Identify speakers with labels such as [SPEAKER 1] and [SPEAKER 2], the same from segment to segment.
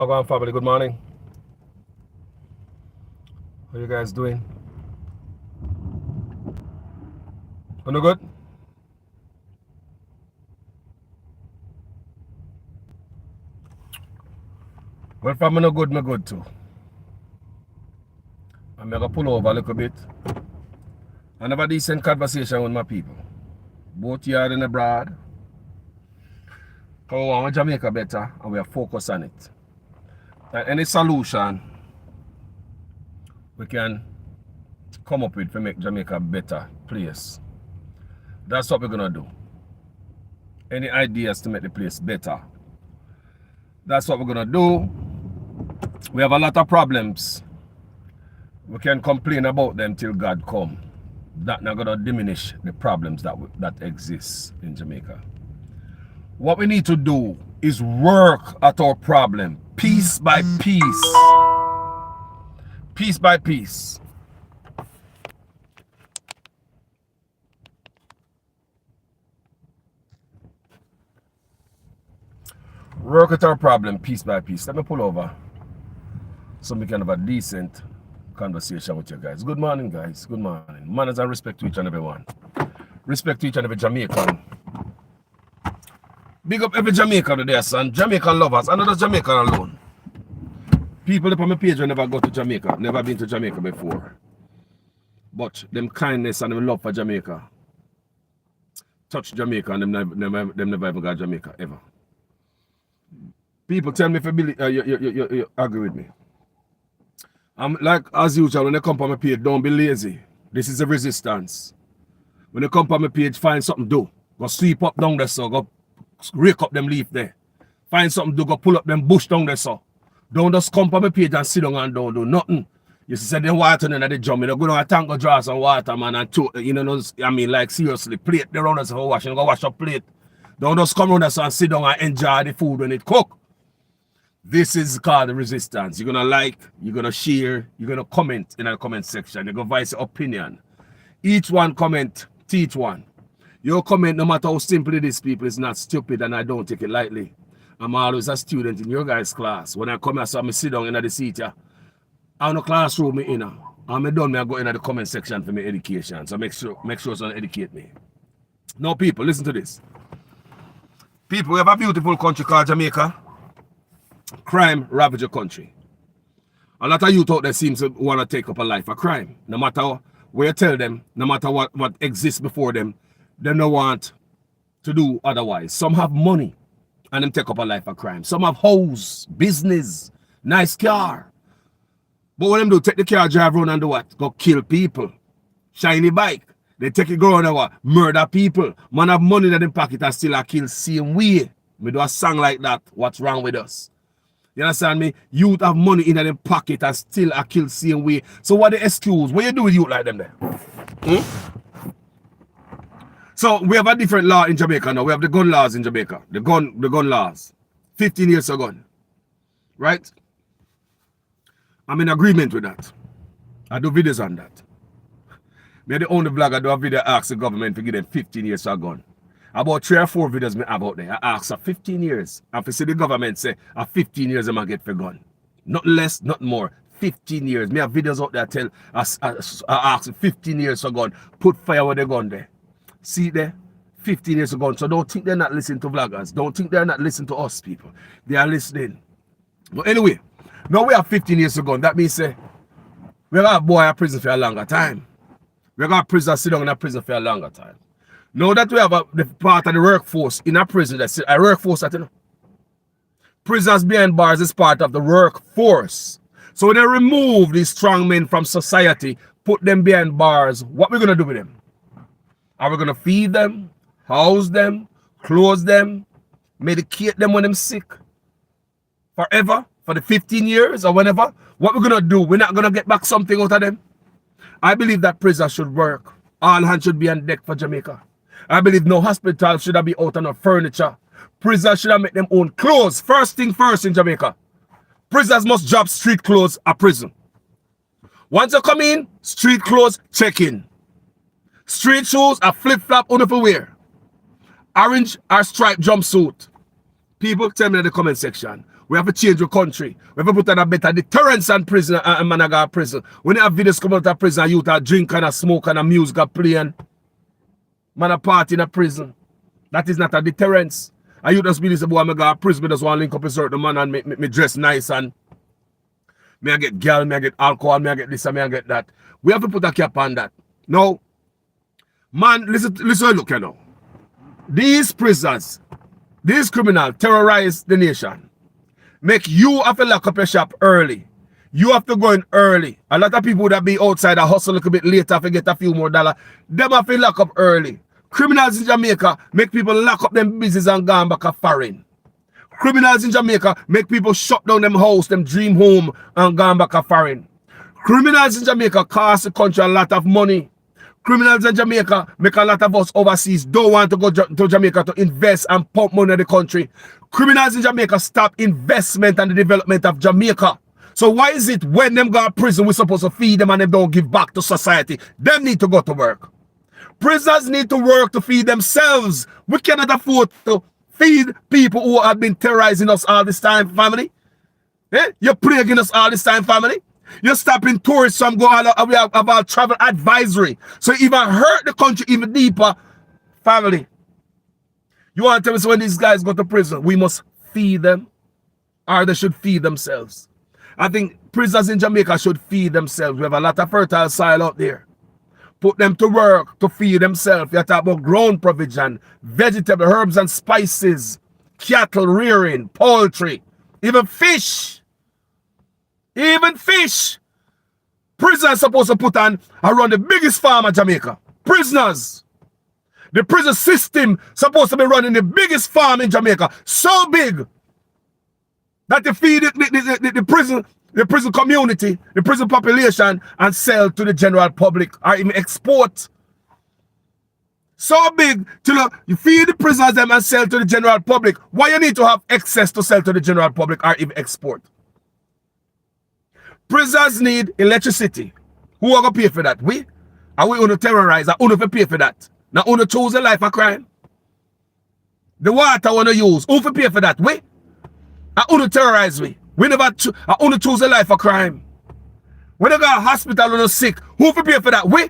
[SPEAKER 1] Welcome, family. Good morning. How you guys doing? You no good? Well, if I'm no good, me good too. I'm gonna pull over a little bit and have a decent conversation with my people, both here and abroad. Because we want Jamaica better and we are focused on it. And any solution we can come up with to make Jamaica a better place. That's what we're gonna do. Any ideas to make the place better? That's what we're gonna do. We have a lot of problems. We can complain about them till God come. That's not gonna diminish the problems that exist in Jamaica. What we need to do is work at our problem, piece by piece. Piece by piece. Work at our problem, piece by piece. Let me pull over so we can have a decent conversation with you guys. Good morning, guys. Good morning. Manners and respect to each and every one. Respect to each and every Jamaican. Big up every Jamaican today, son. Jamaican lovers. And not just Jamaican alone. People up on my page who never go to Jamaica. Never been to Jamaica before. But them kindness and them love for Jamaica touch Jamaica and them never even got Jamaica ever. People tell me if you agree with me. I'm like as usual when they come on my page, don't be lazy. This is a resistance. When they come on my page, find something to do. Go sweep up down there, so go rake up them leaf there. Find something to do, go pull up them bush down there, so. Don't just come on my page and sit down and don't do nothing. You see, the water in the drum, you know, go down a tank, go draw some water, man, and you know, I mean, like, seriously, plate the round us for washing, go wash up plate. Don't just come around us and sit down and enjoy the food when it cook. This is called the resistance. You're gonna like, you're gonna share, you're gonna comment in the comment section, you're gonna voice your opinion. Each one comment, teach one. Your comment, no matter how simple it is, people, is not stupid, and I don't take it lightly. I'm always a student in your guys' class. When I come here, so I sit down in the seat here. I'm no classroom me in. I'm done, I go in the comment section for my education. So make sure someone educate me. Now, people, listen to this. People, we have a beautiful country called Jamaica. Crime ravage a country. A lot of youth out there seems to want to take up a life of crime. No matter where you tell them, no matter what exists before them, they don't want to do otherwise. Some have money and them take up a life of crime. Some have house, business, nice car. But what them do, take the car, drive around and do what? Go kill people. Shiny bike. They take it, go around and what? Murder people. Man have money in their pocket and still a kill same way. We do a song like that. What's wrong with us? You understand me? Youth have money in their pocket and still a kill same way. So what the excuse? What you do with youth like them there? So we have a different law in Jamaica now. We have the gun laws in Jamaica. The gun laws. 15 years ago. Right? I'm in agreement with that. I do videos on that. Me the only vlog I do a video ask the government to give them 15 years for a gun. About 3 or 4 videos me have out there. I ask for 15 years. And for see the government say, 15 years I get for gun. Not less, not more. 15 years. Me have videos out there tell I ask 15 years for gun. Put fire with the gun there. See there? 15 years ago. So don't think they're not listening to vloggers. Don't think they're not listening to us people. They are listening. But anyway, now we have 15 years ago. That means say we got a boy in prison for a longer time. We got a prisoner sit down in a prison for a longer time. Now that we have the part of the workforce in a prison, that's a workforce that you know. Prisoners behind bars is part of the workforce. So when they remove these strong men from society, put them behind bars, what we gonna do with them? Are we gonna feed them, house them, clothe them, medicate them when they're sick? Forever? For the 15 years or whenever? What we're gonna do? We're not gonna get back something out of them? I believe that prison should work. All hands should be on deck for Jamaica. I believe no hospital should have be out on no furniture. Prisoners should have make them own clothes. First thing first in Jamaica. Prisoners must drop street clothes at prison. Once you come in, street clothes, check in. Street shoes, a flip-flop, on for wear. Orange or striped jumpsuit. People tell me in the comment section, We have to change the country. We have to put on a better deterrence on prison and man go prison. When you have videos come out of prison, youth are drink and a smoke and a music are playing. Man a party in a prison. That is not a deterrence. And you just be this boy, I go to prison, I just want to link up with certain man and me dress nice and me I get girl, me I get alcohol, me I get this and me I get that. We have to put a cap on that. Now, man, listen, look here now. These prisoners, these criminals terrorize the nation. Make you have to lock up your shop early. You have to go in early. A lot of people that be outside and hustle a little bit later to get a few more dollars. Them have to lock up early. Criminals in Jamaica make people lock up them business and go back a foreign. Criminals in Jamaica make people shut down them house, them dream home and go back a foreign. Criminals in Jamaica cost the country a lot of money. Criminals in Jamaica make a lot of us overseas don't want to go to Jamaica to invest and pump money in the country. Criminals in Jamaica stop investment and the development of Jamaica. So why is it when them go to prison we're supposed to feed them and them don't give back to society? Them need to go to work. Prisoners need to work to feed themselves. We cannot afford to feed people who have been terrorizing us all this time, family. You're plaguing us all this time, family. You're stopping tourists from going about travel advisory. So even hurt the country even deeper, family. You want to tell us when these guys go to prison, we must feed them or they should feed themselves. I think prisoners in Jamaica should feed themselves. We have a lot of fertile soil out there. Put them to work to feed themselves. You talk about ground provision, vegetable, herbs and spices, cattle rearing, poultry, even fish. Even fish. Prisoners supposed to put on around the biggest farm of Jamaica. Prisoners. The prison system supposed to be running the biggest farm in Jamaica. So big that they feed the prison community, the prison population, and sell to the general public or even export. So big till you feed the prisoners them and sell to the general public. Why you need to have excess to sell to the general public or even export? Prisoners need electricity. Who are going to pay for that? We? Are we going to terrorize? Are we going to pay for that? Now, who to choose a life of crime? The water want to use. Who to pay for that? We? Are who to terrorize we? We never are who to choose a life of crime. When they go to a hospital when they're sick, who to pay for that? We?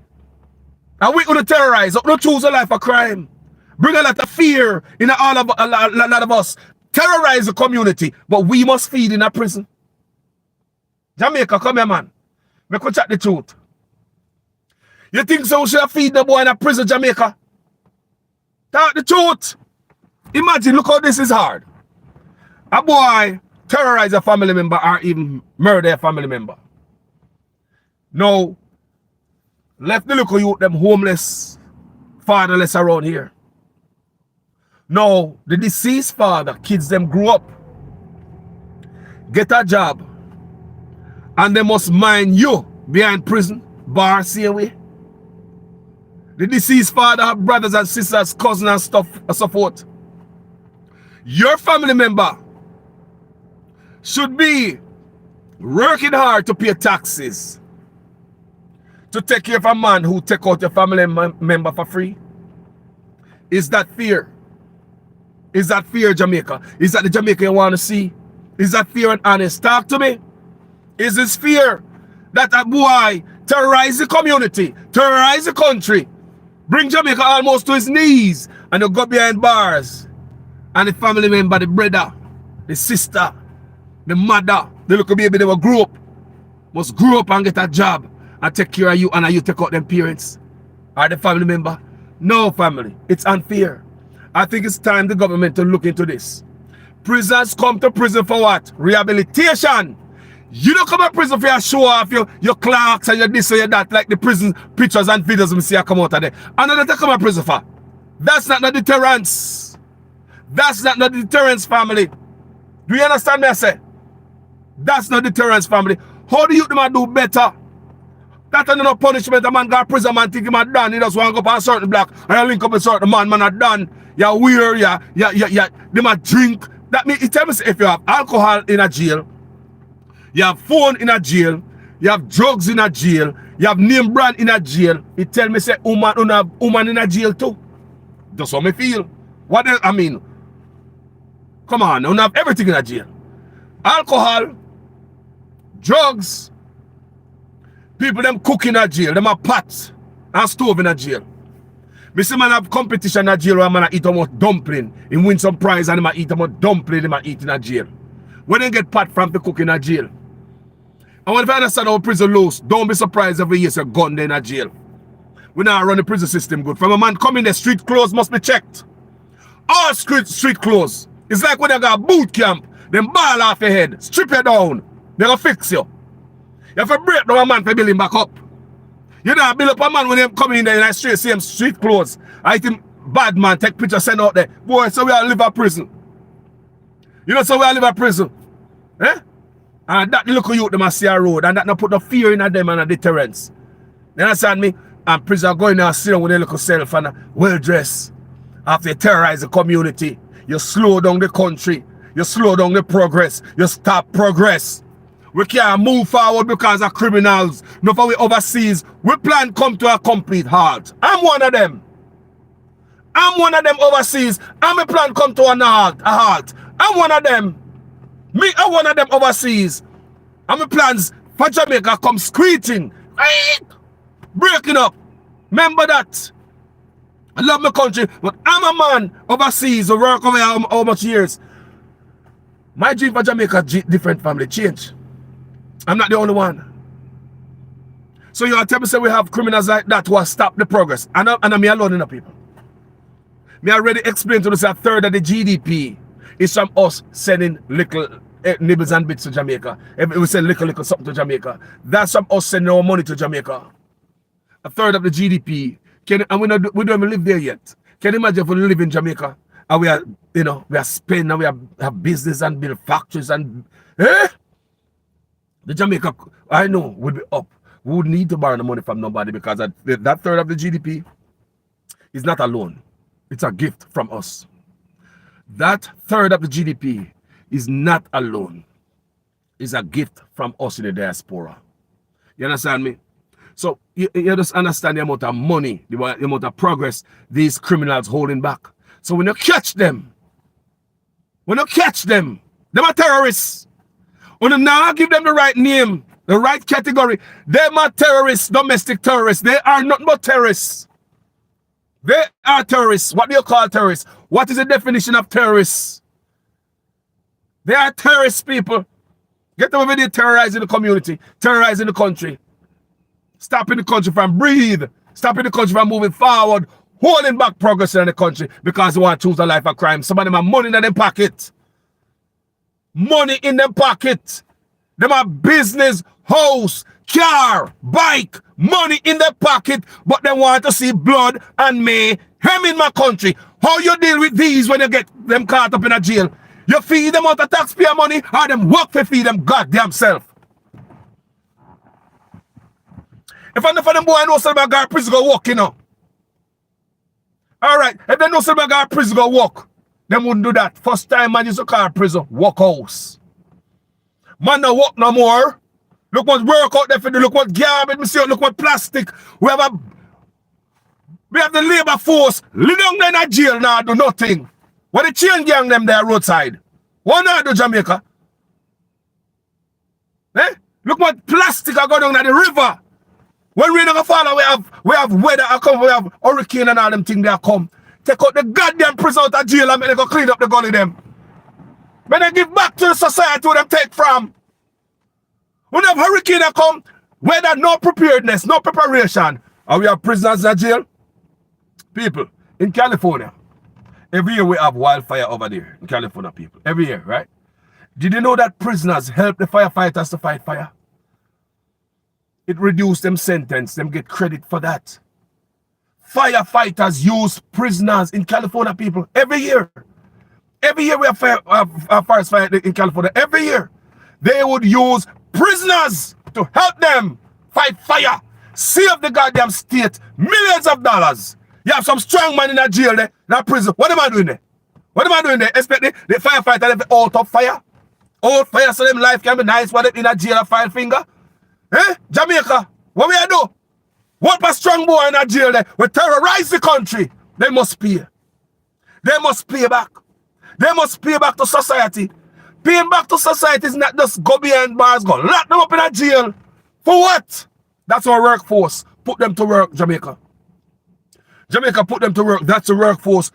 [SPEAKER 1] Are we going to terrorize? Who to choose a life of crime? Bring a lot of fear in a lot of us. Terrorize the community, but we must feed in a prison. Jamaica, come here, man. Make we chat the truth. You think so we should feed the boy in a prison, Jamaica? Talk the truth. Imagine, look how this is hard. A boy terrorize a family member or even murder a family member. Now, left the look of you, them homeless, fatherless around here. Now, the deceased father, kids them grew up, get a job, and they must mind you behind prison, bar, same way. The deceased father have brothers and sisters, cousins and stuff, and so forth. Your family member should be working hard to pay taxes to take care of a man who take out your family member for free. Is that fear? Is that fear, Jamaica? Is that the Jamaica you want to see? Is that fear and honest? Talk to me. Is this fear that a boy terrorize the community, terrorize the country, bring Jamaica almost to his knees, and you go behind bars, and the family member, the brother, the sister, the mother, the little baby they will grow up, must grow up and get a job and take care of you, and you take out them parents or the family member? No, family, it's unfair. I think it's time the government to look into this. Prisoners come to prison for what? Rehabilitation. You don't come to prison for your show off your clocks and your this or your that, like the prison pictures and videos we see you come out of there. Another to come to prison for. That's not the deterrence. That's not the deterrence, family. Do you understand me, I say? That's not deterrence, family. How do you do better? That's not no punishment. A man got prison, man think him a done. He just want to go up on a certain block and you link up with a certain man a done. You're weird, they might drink. That means it tells me if you have alcohol in a jail, you have phone in a jail, you have drugs in a jail, you have name brand in a jail, it tell me say woman in a jail too. That's how me feel. What else? I mean, come on, you have everything in a jail. alcohol, drugs, people them cooking at jail, them a pots and stove in a jail. Me see man have competition in jail where man eat a much dumpling, he win some prize and him a eat a much dumpling, him a eat in a jail. When they get pot from the cooking in a jail. And when I understand how prison loose, don't be surprised if you hear a gun there in a jail. We now run the prison system good. From a man coming the street clothes must be checked. All street clothes. It's like when they got a boot camp, them ball off your head, strip you down, they gonna fix you. You have to break down a man for build him back up. You don't build up a man when they come in there in a straight same street clothes. I think bad man take picture send out there. Boy, so we all live at prison. You know, so we all live at prison. Eh? And that look at you them a see a road and that not put no fear in them and a deterrence. You understand me? And prison going there and sit down with their little self and well dressed. After you terrorize the community, you slow down the country, you slow down the progress, you stop progress. We can't move forward because of criminals. No for we overseas, we plan come to a complete halt. I'm one of them. I'm one of them overseas. And my plan come to a halt. I'm one of them. Me, I'm one of them overseas. And my plans for Jamaica come screeching. Breaking up. Remember that. I love my country, but I'm a man overseas who work over how much years. My dream for Jamaica different family change. I'm not the only one. So you are telling me say we have criminals like that who have stopped the progress. And I'm me alone in the people. Me already explained to us a third of the GDP is from us sending little nibbles and bits to Jamaica. If we send little something to Jamaica, that's from us sending our money to Jamaica. A third of the GDP. And we don't even live there yet. Can you imagine if we live in Jamaica and we are, you know, we are spending and we have business and build factories and the Jamaica, I know, would be up. We would need to borrow the money from nobody because that third of the GDP is not a loan. It's a gift from us. That third of the GDP is not a loan. It's a gift from us in the diaspora. You understand me? So you just understand the amount of money, the amount of progress these criminals holding back. So when you catch them, them are terrorists. When you now give them the right name, the right category, them are terrorists, domestic terrorists. They are nothing but terrorists. They are terrorists. What do you call terrorists? What is the definition of terrorists? They are terrorist people. Get them over there terrorizing the community, terrorizing the country. Stopping the country from breathe. Stopping the country from moving forward. Holding back progress in the country because they want to choose a life of crime. Some of them have money in their pocket. Money in their pocket. Them have business, house, car, bike, money in their pocket, but they want to see blood and mayhem in my country. How you deal with these when you get them caught up in a jail? You feed them out of taxpayer money or them work to feed them goddamn self? If I know for them boy I know some guy prison go walk, you know. Alright, if they know some guy prison go walk, them wouldn't do that. First time man used to call prison, walk house. Man no walk no more. Look what work out there for the look what garbage, me see, look what plastic. We have the labor force. Live down there in a jail now do nothing. What the chain gang them there roadside? What not do Jamaica? Eh? Look what plastic are going down at the river. When rain don't fall, we have weather come, we have hurricane and all them things that come. Take out the goddamn prison out of jail and make them go clean up the gully them. When they give back to the society where them take from. When have hurricane that come, weather no preparedness, no preparation. And we have prisoners in jail. People, in California, every year we have wildfire over there in California, people. Every year, right? Did you know that prisoners help the firefighters to fight fire? It reduced them sentence, them get credit for that. Firefighters use prisoners in California, people, every year. Every year we have forest fire in California. Every year they would use prisoners to help them fight fire, save the goddamn state millions of dollars. You have some strong man in that jail there, in that prison. What am I doing there? What am I doing there? Expect the firefighter to out of fire? Out fire so them life can be nice while they in a jail a file finger? Eh? Jamaica, what we do? What a strong boy in a jail there? We terrorize the country. They must pay. They must pay back. They must pay back to society. Paying back to society is not just go behind bars, go lock them up in a jail. For what? That's our workforce. Put them to work, Jamaica. Jamaica, put them to work. That's the workforce.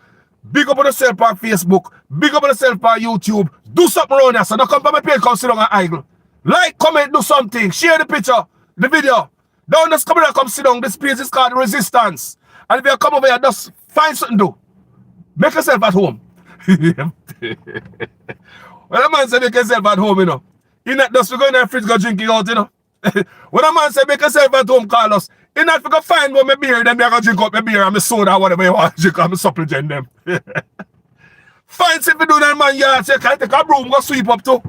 [SPEAKER 1] Big up on yourself on Facebook. Big up on yourself on YouTube. Do something around here. So don't come to my page, come sit down and idle. Like, comment, do something. Share the picture, the video. Don't just come here, come sit down. This page is called Resistance. And if you come over here, just find something to do. Make yourself at home. When a man say make yourself at home, you know, you not just go in the fridge, go drink it out, you know. When a man say make yourself at home, Carlos, you not go find one my beer, then I go drink out my beer and my soda, whatever you want to drink, and supplement them. Find something to do that, man, yeah, so you can take a broom, go sweep up too.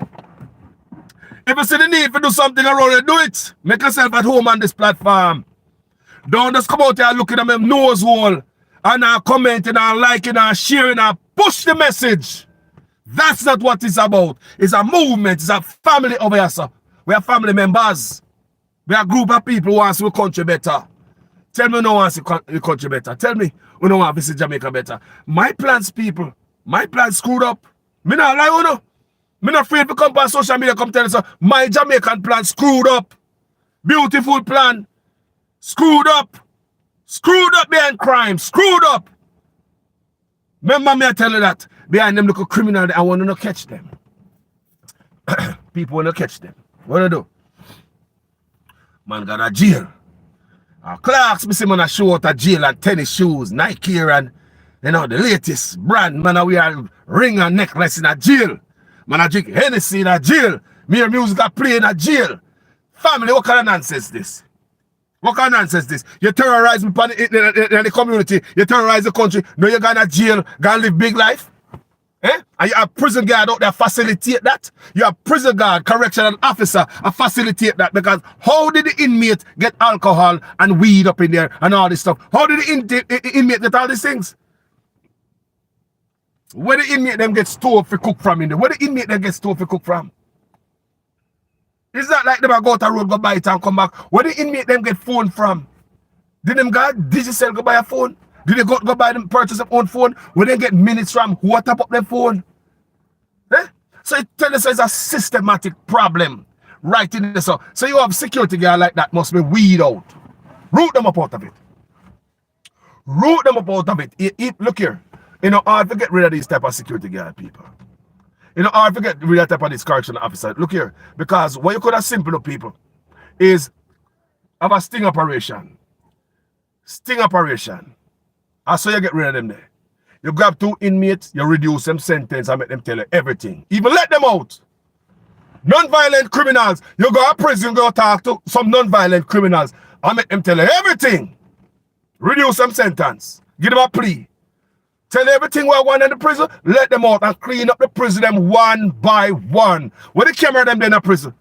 [SPEAKER 1] If you see the need to do something around it, do it. Make yourself at home on this platform. Don't just come out here looking at my nose hole and commenting and liking and sharing and push the message. That's not what it's about. It's a movement. It's a family over here, sir. We are family members. We are a group of people who want to see the country better. Tell me who don't want to see the country better. Tell me who don't want to visit Jamaica better. My plans, people. My plans screwed up. Me not lie, you know. Me not afraid to come on social media come tell you, my Jamaican plan screwed up. Beautiful plan. Screwed up. Screwed up behind crime. Screwed up. Remember me I tell you that. Behind them little criminal, I want to catch them. People want to catch them. What do I do? Man got a jail. Clarks, me see man a show out a jail and tennis shoes, Nike and you know the latest brand. Man we are ring and necklace in a jail. Man I drink Hennessy in a jail. Me hear music I play in a jail. Family, what kind of nonsense this? What kind of nonsense this? You terrorize me in the community. You terrorize the country. No, you're going to jail. Going to live big life. Eh? And you have prison guard out there facilitate that. You have prison guard, correctional officer, facilitate that. Because how did the inmate get alcohol and weed up in there and all this stuff? How did the inmate get all these things? Where the inmate them get stove for cook from in there? Where the inmate them get stove for cook from? It's not like them go out the road, go buy it and come back. Where the inmate them get phone from? Did them go Digicel go buy a phone? Did they go buy them purchase their own phone? Where they get minutes from? Who tap up their phone? Eh? So it tells us it's a systematic problem right in this. So you have security guard like that must be weed out. Root them up out of it. Root them up out of it. Look here. You know, hard to get rid of these type of security guard people. You know, hard to get rid of type of this correctional officer. Look here. Because what you could have simple to people is have a sting operation. Sting operation. And so you get rid of them there. You grab 2 inmates, you reduce them sentence and make them tell you everything. Even let them out. Non-violent criminals. You go to prison, go talk to some non-violent criminals and make them tell you everything. Reduce them sentence. Give them a plea. Tell everything we want in the prison, let them out and clean up the prison them one by one. Where the camera them in the prison?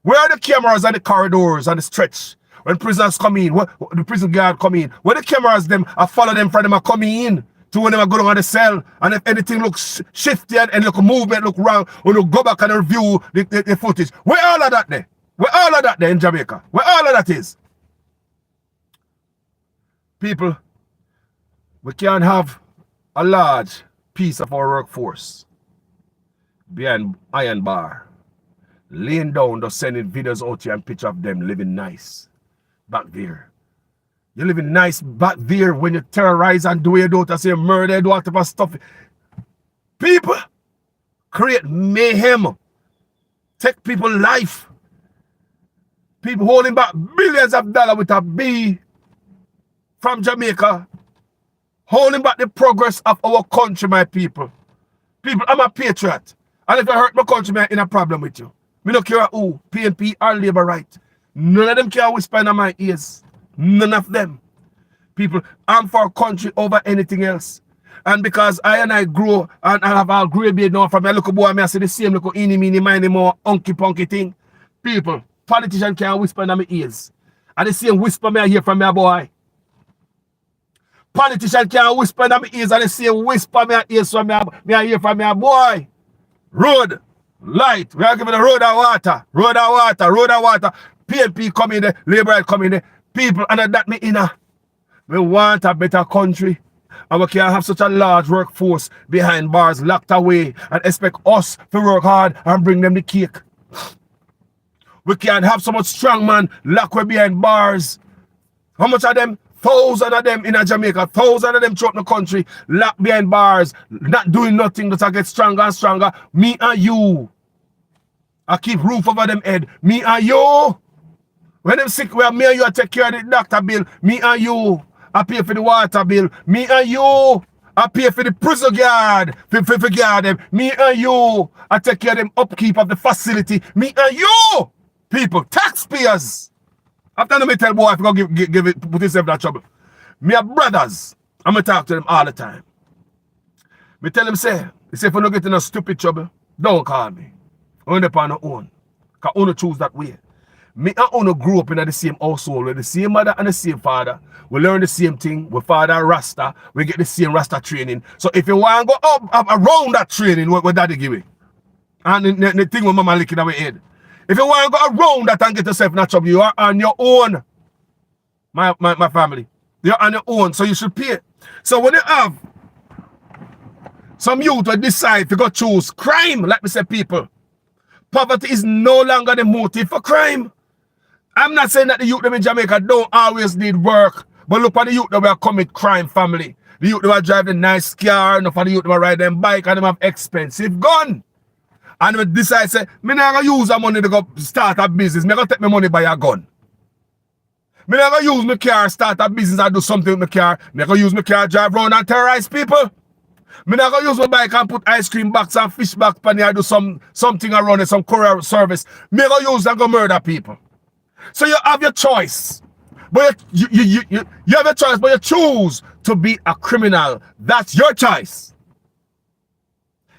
[SPEAKER 1] Where are the cameras and the corridors and the stretch? When prisoners come in, the prison guard come in, where the cameras them, I follow them from them are coming in to when them are going on the cell. And if anything looks shifty and look movement look wrong, when you go back and review the footage. Where all of that there? Where all of that there in Jamaica? Where all of that is? People, we can't have a large piece of our workforce behind iron bar, laying down, just sending videos out here and picture of them living nice. Back there. You're living nice back there when you terrorize and do your daughter, say murder, do all type of stuff. People create mayhem. Take people's life. People holding back billions of dollars with a B from Jamaica. Holding back the progress of our country, my people. People, I'm a patriot. And if I hurt my country, I'm in a problem with you. Me don't care who, PNP or Labour right. None of them can whisper in my ears. None of them. People, I'm for country over anything else. And because I grow and I have a grey beard now from a little boy, I see the same little eeny, meeny, miny, more unky punky thing. People, politicians can't whisper in my ears. And the same whisper me I hear from my boy. Politicians can't whisper in my ears and the same whisper me I hear from me hear from my boy. Road, light, we are giving the road and water, road and water, road and water. PNP come in there, Labour come in there, people, and that me in a. We want a better country. And we can't have such a large workforce behind bars locked away and expect us to work hard and bring them the cake. We can't have so much strong man locked away behind bars. How much of them? Thousands of them in Jamaica, thousands of them throughout the country, locked behind bars, not doing nothing, but I get stronger and stronger. Me and you. I keep roof over them head. Me and you. When them sick, well, me and you I take care of the doctor bill. Me and you. I pay for the water bill. Me and you. I pay for the prison guard. For guard them. Me and you. I take care of them upkeep of the facility. Me and you. People, taxpayers. After me tell boy, if you go give it, put yourself in that trouble. Me have brothers. I'm going to talk to them all the time. Me tell them, say if you don't get in a stupid trouble, don't call me. Only upon your own. Because only choose that way. Me and only grew up in the same household with the same mother and the same father. We learn the same thing. We father Rasta. We get the same Rasta training. So if you want to go up around that training, what daddy give you? And the thing with mama licking our head. If you want to go around that and get yourself in that trouble, you are on your own. My family. You're on your own, so you should pay. So when you have some youth will decide to go choose crime, let me say people, poverty is no longer the motive for crime. I'm not saying that the youth in Jamaica don't always need work, but look at the youth that will commit crime family. The youth that will drive the nice car, enough of the youth that will ride them bike and them have expensive gun. And we decide, say, me not gonna use that money to go start a business. Me gonna take my money buy a gun. Me not gonna use my car, start a business and do something with my car. Me gonna use my car, drive around and terrorize people. Me not gonna use my bike and put ice cream box and fish box pan here, do something around it, some courier service. Me gonna use and go murder people. So you have your choice. But you have a choice, but you choose to be a criminal. That's your choice.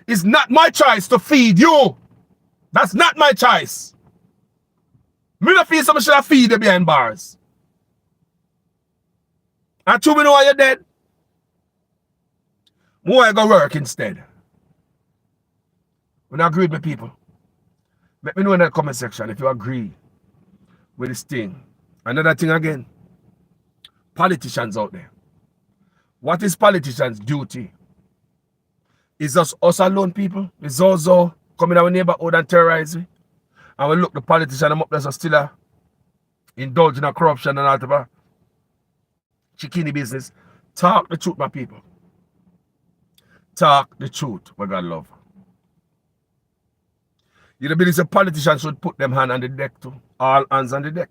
[SPEAKER 1] It's not my choice to feed you. That's not my choice. Me not feed someone should I feed you behind bars. And two me know why you're dead. More I go work instead. When I agree with my people, let me know in the comment section if you agree with this thing. Another thing again, politicians out there. What is politicians' duty? Is us alone, people? Is also coming our neighborhood and terrorizing? And we look the politician them up there so still indulging in corruption and all that chickeny business. Talk the truth, my people. Talk the truth, what God love. You know, believe a politician should put them hand on the deck too. All hands on the deck.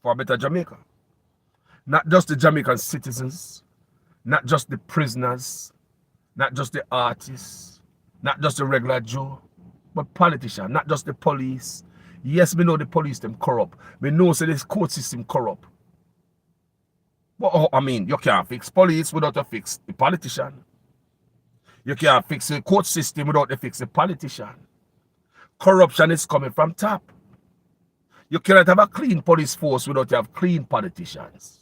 [SPEAKER 1] For a better Jamaica. Not just the Jamaican citizens, not just the prisoners, not just the artists, not just the regular Joe, but politicians, not just the police. Yes, we know the police them corrupt. We know say this court system corrupt. But I mean, you can't fix police without a fix the politician. You can't fix the court system without a fix the politician. Corruption is coming from top. You cannot have a clean police force without you have clean politicians.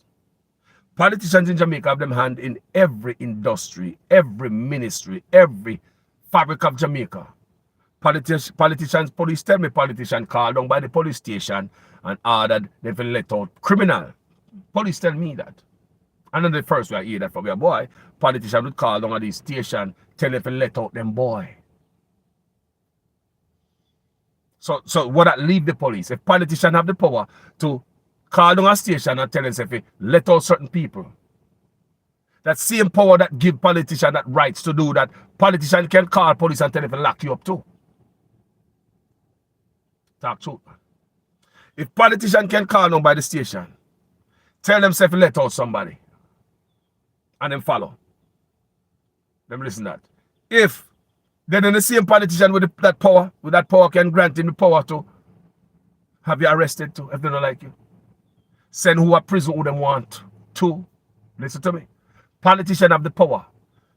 [SPEAKER 1] Politicians in Jamaica have them hand in every industry, every ministry, every fabric of Jamaica. Politicians, police tell me politician called down by the police station and ordered them to let out criminal. Police tell me that. And then the first way I hear that from your boy, politician would call down at the station, tell them to let out them boy. So what that leave the police? If politicians have the power to call down a station and tell them to let out certain people, that same power that give politicians that rights to do that, politician can call police and tell them to lock you up too. Talk truth. If politician can call down by the station, tell themselves to let out somebody, and then follow. Them listen that. If then the same politician with that power can grant him the power to have you arrested too if they don't like you. Send who a prison who them want to. Listen to me. Politicians have the power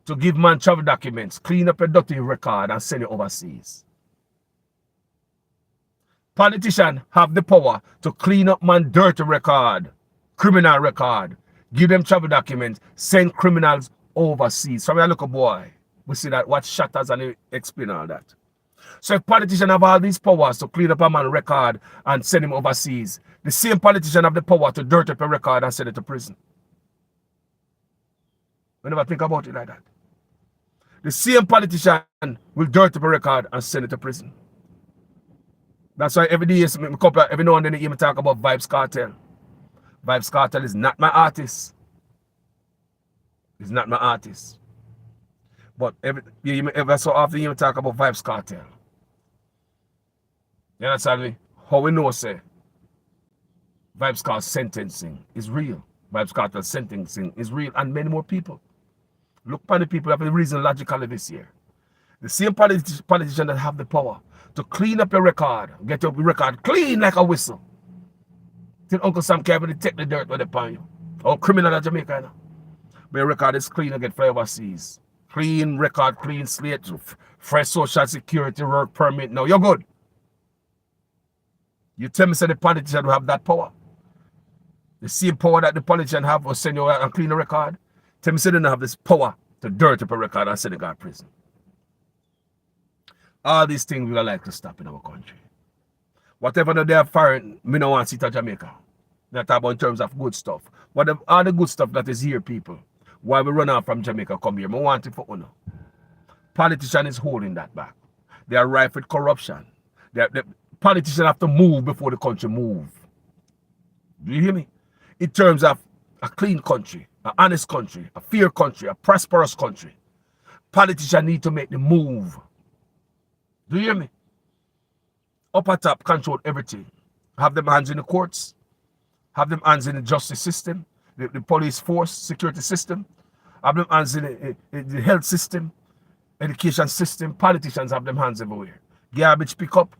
[SPEAKER 1] to give man travel documents, clean up a dirty record and send it overseas. Politicians have the power to clean up man dirty record, criminal record, give them travel documents, send criminals overseas. So I look a boy. We see that, watch shatters and explain all that. So if politicians have all these powers to clean up a man's record and send him overseas, the same politician have the power to dirt up a record and send it to prison. We never think about it like that. The same politician will dirt up a record and send it to prison. That's why every day, every now and then, you hear me talk about Vybz Kartel. Vybz Kartel is not my artist. He's not my artist. But every so often, you talk about Vybz Kartel. You understand me? How we know, say, Vybz Kartel sentencing is real. Vybz Kartel sentencing is real, and many more people. Look upon the people that have the reason logically this year. The same politician that have the power to clean up your record, get your record clean like a whistle. Till Uncle Sam Kevin take the dirt with upon you. Or criminal in Jamaica, you know. But your record is clean and get fly overseas. Clean record, clean slate, fresh social security, work permit. Now you're good. You tell me say the politician will have that power. The same power that the politician have will send you out and clean a record. Tell me say they don't have this power to dirt up a record and send a guy to prison. All these things we like to stop in our country. Whatever they are firing, me no want to see to Jamaica. They talk about in terms of good stuff. Whatever all the good stuff that is here, people. Why we run out from Jamaica come here? I want it for honor. Politician is holding that back. They are rife with corruption. The politicians have to move before the country move. Do you hear me? In terms of a clean country, an honest country, a fair country, a prosperous country, politicians need to make the move. Do you hear me? Up at top, control everything. Have them hands in the courts. Have them hands in the justice system, the police force, security system. Have them hands in the health system, education system. Politicians have them hands everywhere. Garbage pickup.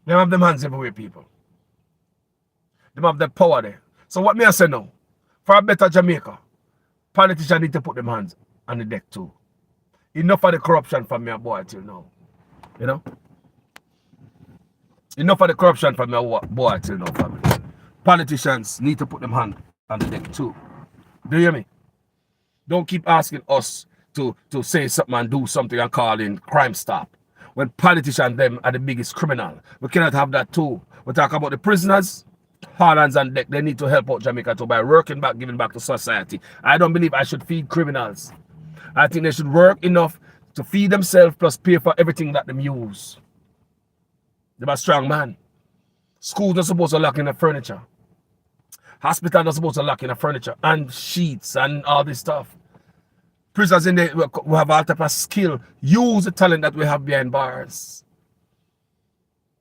[SPEAKER 1] They have them hands everywhere, people. They have the power there. So what me I say now? For a better Jamaica, politicians need to put them hands on the deck too. Enough of the corruption from me boy till now. You know? Enough of the corruption from me boy till now, family. Politicians need to put them hand on the deck too. Do you hear me? Don't keep asking us to say something and do something and call in Crime Stop. When politicians them are the biggest criminal. We cannot have that too. We talk about the prisoners, hard hands on deck. They need to help out Jamaica too by working back, giving back to society. I don't believe I should feed criminals. I think they should work enough to feed themselves plus pay for everything that them use. They're a strong man. Schools are supposed to lock in the furniture. Hospitals are supposed to lock in the furniture and sheets and all this stuff. Prisoners in there we have all type of skill. Use the talent that we have behind bars.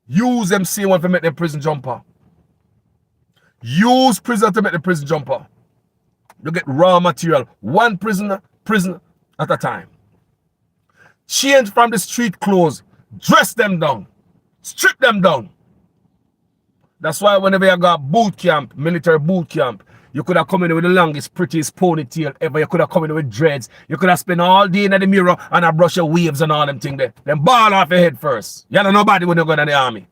[SPEAKER 1] Use them same one to make them prison jumper. Use prison to make the prison jumper. You get raw material. One prisoner at a time. Change from the street clothes. Dress them down. Strip them down. That's why whenever you got boot camp, military boot camp, you could have come in with the longest, prettiest ponytail ever. You could have come in with dreads. You could have spent all day in the mirror and I brush your waves and all them things there. Then ball off your head first. You don't nobody when you go to the army.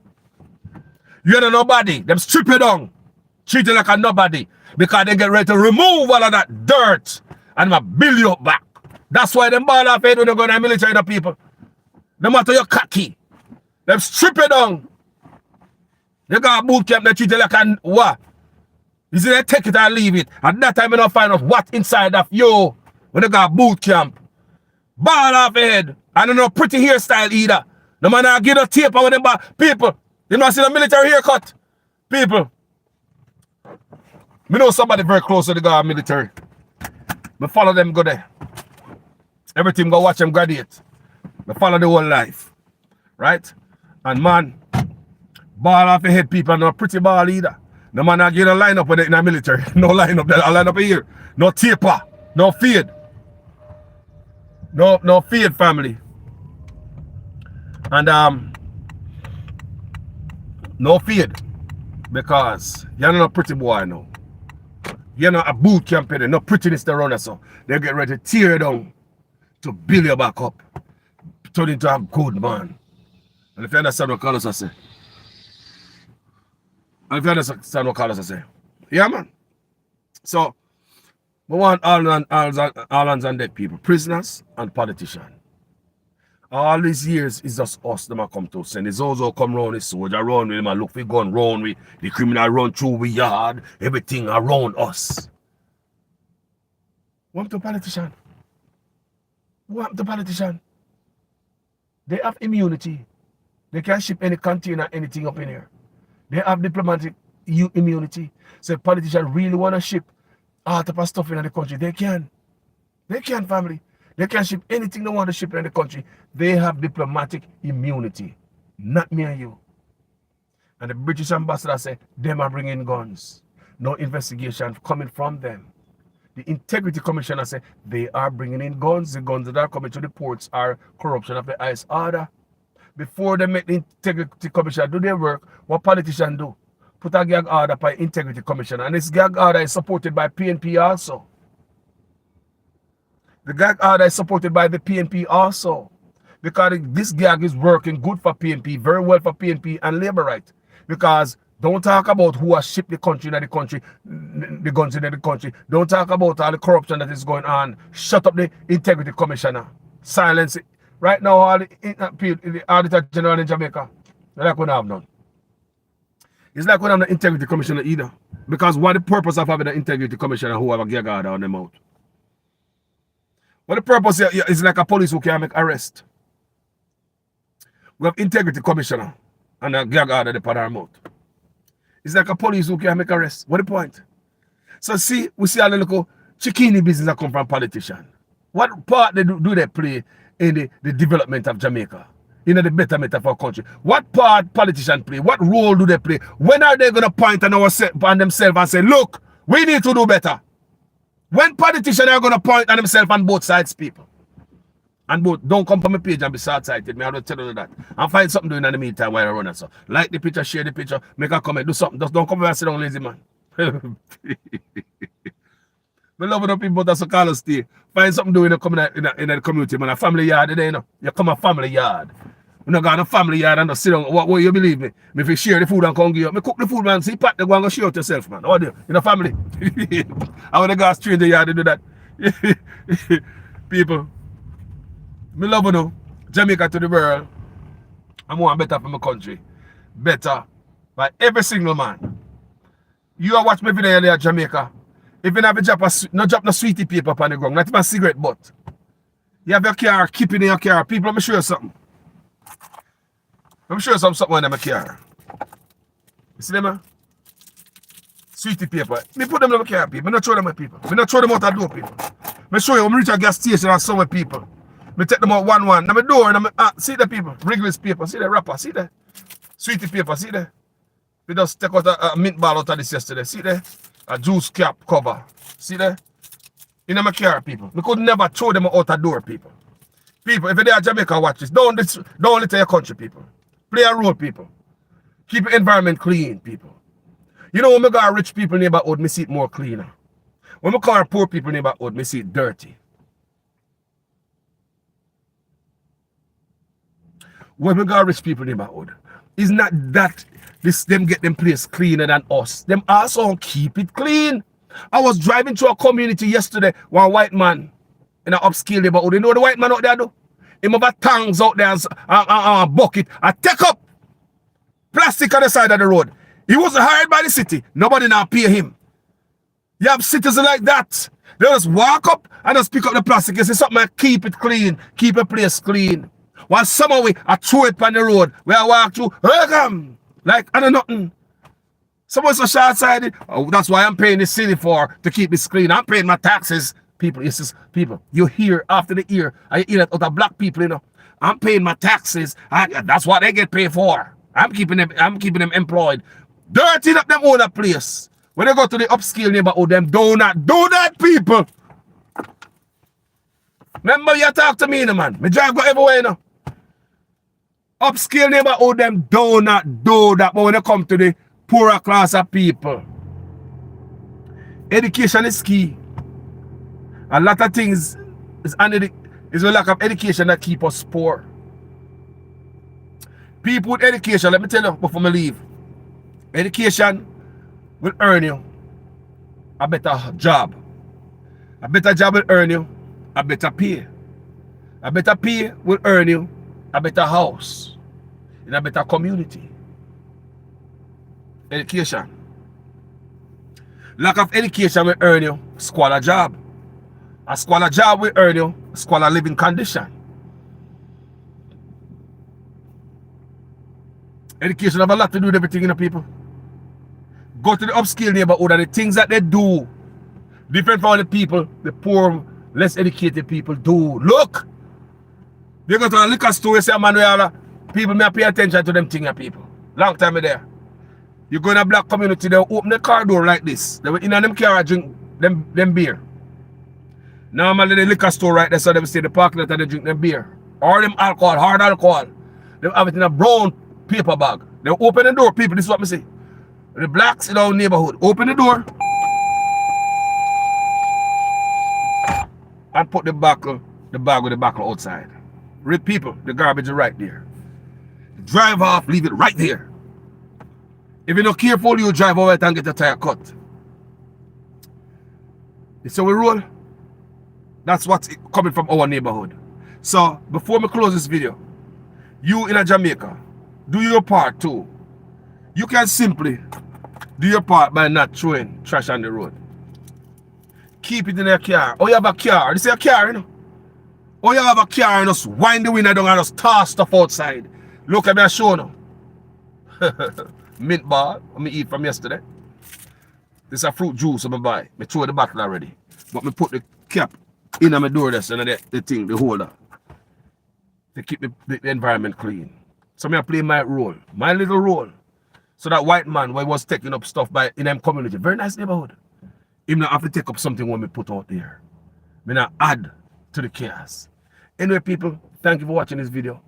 [SPEAKER 1] You don't nobody. Them strip you down. Treat you like a nobody. Because they get ready to remove all of that dirt and build you up back. That's why them ball off your head when you go to the military, the people. No matter your cocky. Them strip you down. You got a boot camp, they treat you like a what? You see, they take it and leave it. At that time, you don't find out what inside of you when you got a boot camp. Ball off your head. And you know pretty hairstyle either. No man I get a tape on them people. You know see the military haircut. People. Me know somebody very close to the guy military. Me follow them go there. Everything go watch them graduate. Me follow the whole life. Right? And man, ball off your head people, not pretty ball either. No man I get a line up with it in the military. No line up there, I line up here. No taper, no fade. No fade family. And no fade. Because you're not a pretty boy now. You're not a boot camp there, no prettiness around us. So they get ready to tear you down to build you back up. Turn into a good man. And if you understand what Carlos I say. And if you understand what Carlos I say. Yeah, man. So, we want all hands on deck people. Prisoners and politicians. All these years is just us them come to send the Zozo come round, the soldier round with them and look for gun round with the criminal run through we yard, everything around us. What to politician? What happened to politicians? They have immunity. They can ship any container, anything up in here. They have diplomatic immunity. So if politicians really want to ship all type of stuff in the country, they can. They can, family. They can ship anything they want to ship in the country. They have diplomatic immunity. Not me and you. And the British ambassador said, them are bringing guns. No investigation coming from them. The Integrity Commissioner said, they are bringing in guns. The guns that are coming to the ports are corruption of the highest order. Before they make the Integrity Commissioner do their work, what politicians do? Put a gag order by Integrity Commissioner. And this gag order is supported by PNP also. The gag order is supported by the PNP also. Because this gag is working good for PNP, very well for PNP and Labour right. Because don't talk about who has shipped the country in the country, the guns in the country. Don't talk about all the corruption that is going on. Shut up the Integrity Commissioner. Silence it. Right now, all the Auditor General in Jamaica, they're not going to have none. It's not going to have the Integrity Commissioner either. Because what the purpose of having an Integrity Commissioner who have a gag order on them out? What the purpose is like a police who can make arrest. We have Integrity Commissioner and a gag order upon our mouth. It's like a police who can make arrest. What the point? So see, we see all the little chickini business that come from politicians. What part do they play in the development of Jamaica? In the betterment of our country? What part politicians play? What role do they play? When are they going to point on themselves and say, look, we need to do better? When politicians are going to point on themselves on both sides, people? And both, don't come from my page and be short-sighted. Me, I don't tell you that. And find something doing in the meantime while I run and so. Like the picture, share the picture, make a comment, do something. Just don't come and sit down, lazy man. We love the people that's so call us stay. Find something doing in the community, man. A family yard today, you know. You come a family yard. We not got a family yard and just sit down. What you believe me? Me if you share the food and come give you. Me cook the food, man. See, Pat, they go and go share it yourself, man. What do you? In a family. I want to go straight to the yard to do that. People. Me love you know, Jamaica to the world. I want better for my country. Better by every single man. You are watch me video there at Jamaica. If you never drop no sweetie paper on the ground, not even a cigarette butt. You have your car, keep it in your car. People, let me show you something. Let me show you something in my car. You see them, man? Sweetie paper. Me put them in my car, people. Me not throw them at people. Me not throw them out the door, people. Me show you when me reach a gas station and some people. Me take them out one. Now my door and see the people. Wrigley's paper. See the wrapper. See the sweetie paper. See the. We just take out a mint ball out of this yesterday. See the a juice cap cover. See the. In my car, people. We could never throw them out the door, people. People, if you're at Jamaica, watch this. Don't litter your country, people. Play a role, people. Keep the environment clean, people. You know when we got rich people neighborhood, me see it more cleaner. When we call poor people neighborhood, me see it dirty. When we got rich people neighborhood, it's not that them get them place cleaner than us. Them also keep it clean. I was driving to a community yesterday, one white man in an upscale neighborhood. You know what the white man out there do? Him have a tongs out there and a bucket. I take up plastic on the side of the road. He wasn't hired by the city. Nobody now pay him. You have citizens like that. They just walk up and just pick up the plastic and say something like keep it clean, keep a place clean. While some of we I throw it on the road where I walk through, welcome. Like I don't know nothing. Someone's so short-sighted. Oh, that's why I'm paying the city for to keep this clean. I'm paying my taxes. People, it's just people. You hear after the ear. I hear that other black people, you know. I'm paying my taxes. That's what they get paid for. I'm keeping them employed. Dirtying up them owner place. When they go to the upscale neighborhood, them do not do that, people. Remember you talk to me, you know, man. Me drive go everywhere, you know. Upscale neighborhood, them do not do that. But when they come to the poorer class of people, education is key. A lot of things is a lack of education that keep us poor. People with education, let me tell you before I leave. Education will earn you a better job. A better job will earn you a better pay. A better pay will earn you a better house in a better community. Education. Lack of education will earn you squalor job. A squalor job will earn you a squalor living condition. Education have a lot to do with everything, you know, people. Go to the upscale neighborhood and the things that they do different from the people, the poor, less educated people do. Look, they go to a liquor store, say, Manuela, people may pay attention to them things, people. Long time there. You go in a black community, they open the car door like this. They will in them car drink them beer. Normally the liquor store right there, so they will stay in the parking lot and they drink them beer. Or them alcohol, hard alcohol. They have it in a brown paper bag. They open the door, people, this is what I say. The blacks in our neighborhood, open the door and put the bag with the buckle outside. Read people, the garbage is right there. Drive off, leave it right there. If you're not careful, you drive over it and get a tire cut. It's how we roll. That's what's coming from our neighborhood. So, before we close this video, you in a Jamaica, do your part too. You can simply do your part by not throwing trash on the road. Keep it in your car. Oh, you have a car. This is a car, you know. Oh, you have a car and just wind the window down and just toss stuff outside. Look at me, I show now. Mint bar, I eat from yesterday. This is a fruit juice I buy. I throw the bottle already. But I put the cap in my door there, and the thing, the holder. To keep the environment clean. So I play my role, my little role. So that white man who was taking up stuff by in them community, very nice neighborhood. Him not have to take up something when we put out there. Me not add to the chaos. Anyway, people, thank you for watching this video.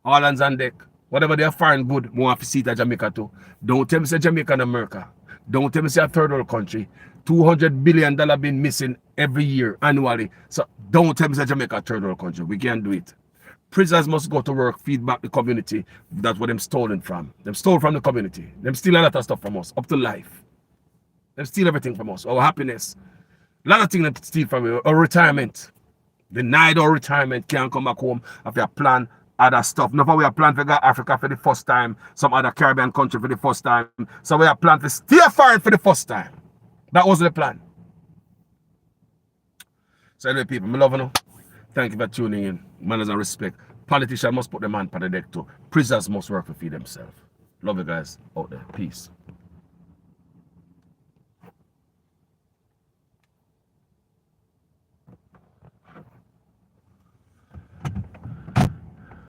[SPEAKER 1] All hands on deck. Whatever they are foreign good, we want to see it at Jamaica too. Don't tell me say Jamaica and America. Don't tell me say a third world country. $200 billion been missing every year, annually. So don't tell me say Jamaica a third world country. We can't do it. Prisoners must go to work, feed back the community. That's what them stolen from. Them stole from the community. Them steal a lot of stuff from us, up to life. Them steal everything from us, our happiness. A lot of things them steal from us, our retirement. Denied our retirement, can't come back home after a plan, other stuff. Now we are planning to go to Africa for the first time, some other Caribbean country for the first time. So we are planning to stay foreign for the first time. That was the plan. So anyway, people, I love you. Thank you for tuning in. Manners and respect. Politicians must put their man on the deck too. Prisoners must work to feed themselves. Love you guys out there. Peace.